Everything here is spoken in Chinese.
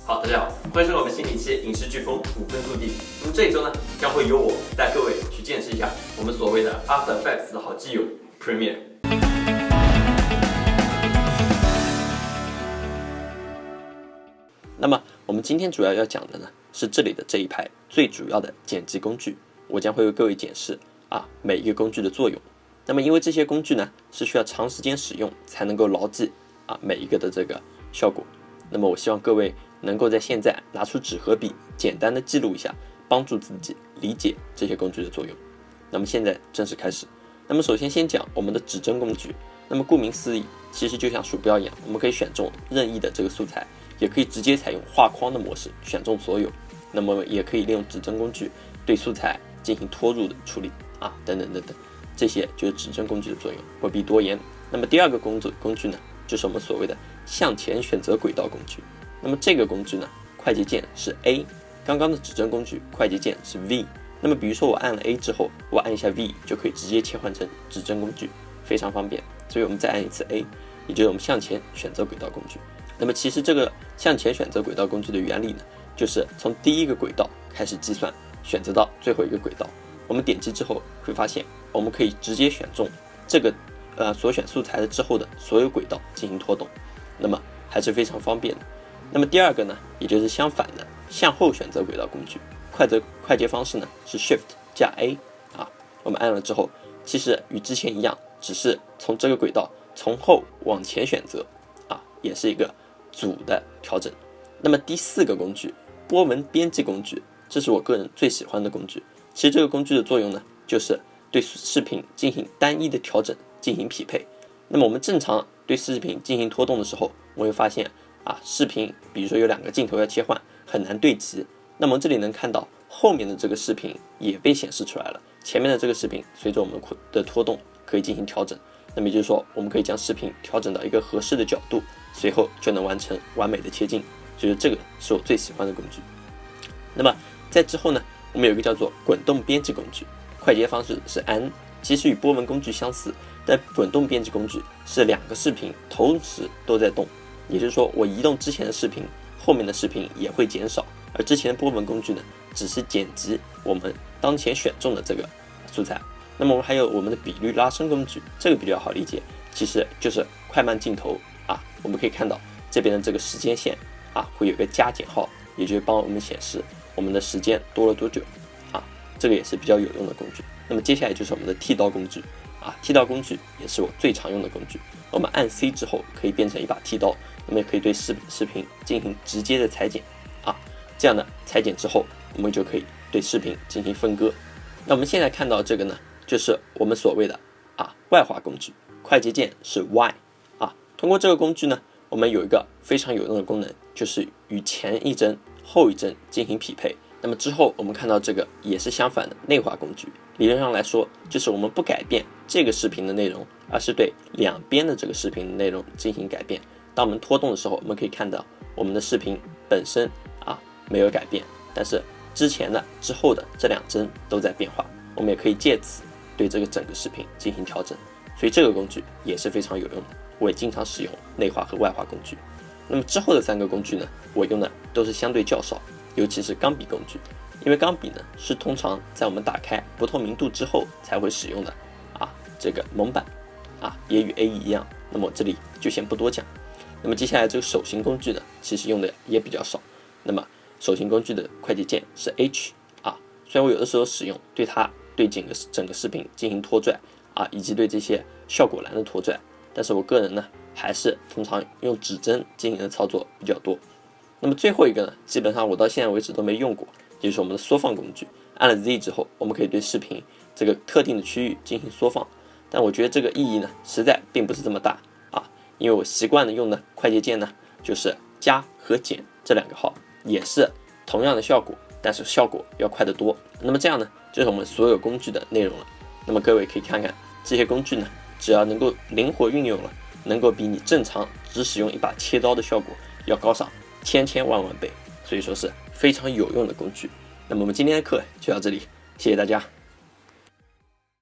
好，大家好，欢迎收看我们新一期影视飓风5分速递。那么这一周呢，将会由我带各位去见识一下我们所谓的 After Effects 的好基友 Premiere。那么我们今天主要讲的呢，是这里的这一排最主要的剪辑工具，我将会为各位解释每一个工具的作用。那么因为这些工具呢，是需要长时间使用才能够牢记每一个的这个效果。那么我希望各位能够在现在拿出纸和笔，简单的记录一下，帮助自己理解这些工具的作用。那么现在正式开始。那么首先讲我们的指针工具。那么顾名思义，其实就像鼠标一样，我们可以选中任意的这个素材，也可以直接采用画框的模式选中所有。那么也可以利用指针工具对素材进行拖入的处理等等，这些就是指针工具的作用，不必多言。那么第二个工具呢，就是我们所谓的向前选择轨道工具。那么这个工具呢，快捷键是 A， 刚刚的指针工具快捷键是 V。那么比如说我按了 A 之后，我按一下 V 就可以直接切换成指针工具，非常方便。所以我们再按一次 A， 也就是我们向前选择轨道工具。那么其实这个向前选择轨道工具的原理呢，就是从第一个轨道开始计算，选择到最后一个轨道。我们点击之后会发现，我们可以直接选中这个所选素材的之后的所有轨道进行拖动，那么还是非常方便的。那么第二个呢，也就是相反的向后选择轨道工具，快捷方式呢是 Shift 加 A 我们按了之后，其实与之前一样，只是从这个轨道从后往前选择也是一个组的调整。那么第四个工具，波纹编辑工具，这是我个人最喜欢的工具。其实这个工具的作用呢，就是对视频进行单一的调整，进行匹配。那么我们正常对视频进行拖动的时候，我会发现视频比如说有2个镜头要切换，很难对齐。那么这里能看到后面的这个视频也被显示出来了，前面的这个视频随着我们的拖动可以进行调整。那么也就是说，我们可以将视频调整到一个合适的角度，随后就能完成完美的切镜。所以这个是我最喜欢的工具。那么在之后呢，我们有一个叫做滚动编辑工具，快捷方式是 N， 其实与波纹工具相似，但滚动编辑工具是2个视频同时都在动，也就是说我移动之前的视频，后面的视频也会减少，而之前的波纹工具呢，只是剪辑我们当前选中的这个素材。那么我们还有我们的比率拉伸工具，这个比较好理解，其实就是快慢镜头我们可以看到这边的这个时间线会有一个加减号，也就是帮我们显示我们的时间多了多久这个也是比较有用的工具。那么接下来就是我们的剃刀工具剃刀工具也是我最常用的工具。我们按 C 之后可以变成一把剃刀，那么也可以对视频进行直接的裁剪这样的裁剪之后，我们就可以对视频进行分割。那我们现在看到这个呢，就是我们所谓的外滑工具，快捷键是 Y 通过这个工具呢，我们有一个非常有用的功能，就是与前一帧后一帧进行匹配。那么之后我们看到这个也是相反的内滑工具，理论上来说，就是我们不改变这个视频的内容，而是对两边的这个视频的内容进行改变。当我们拖动的时候，我们可以看到我们的视频本身没有改变，但是之前的之后的这2帧都在变化，我们也可以借此对这个整个视频进行调整。所以这个工具也是非常有用的，我也经常使用内滑和外滑工具。那么之后的3个工具呢，我用的都是相对较少，尤其是钢笔工具，因为钢笔呢是通常在我们打开不透明度之后才会使用的这个蒙版也与 A 一样。那么我这里就先不多讲。那么接下来这个手型工具呢，其实用的也比较少。那么手型工具的快捷键是 H 虽然我有的时候使用对整个视频进行拖拽以及对这些效果栏的拖拽，但是我个人呢还是通常用指针进行的操作比较多。那么最后一个呢，基本上我到现在为止都没用过，就是我们的缩放工具。按了 Z 之后，我们可以对视频这个特定的区域进行缩放，但我觉得这个意义呢实在并不是这么大因为我习惯的用的快捷键呢就是加和减这2个号，也是同样的效果，但是效果要快得多。那么这样呢，就是我们所有工具的内容了。那么各位可以看看这些工具呢，只要能够灵活运用了，能够比你正常只使用一把切刀的效果要高上千万倍，所以说是非常有用的工具。那么我们今天的课就到这里，谢谢大家。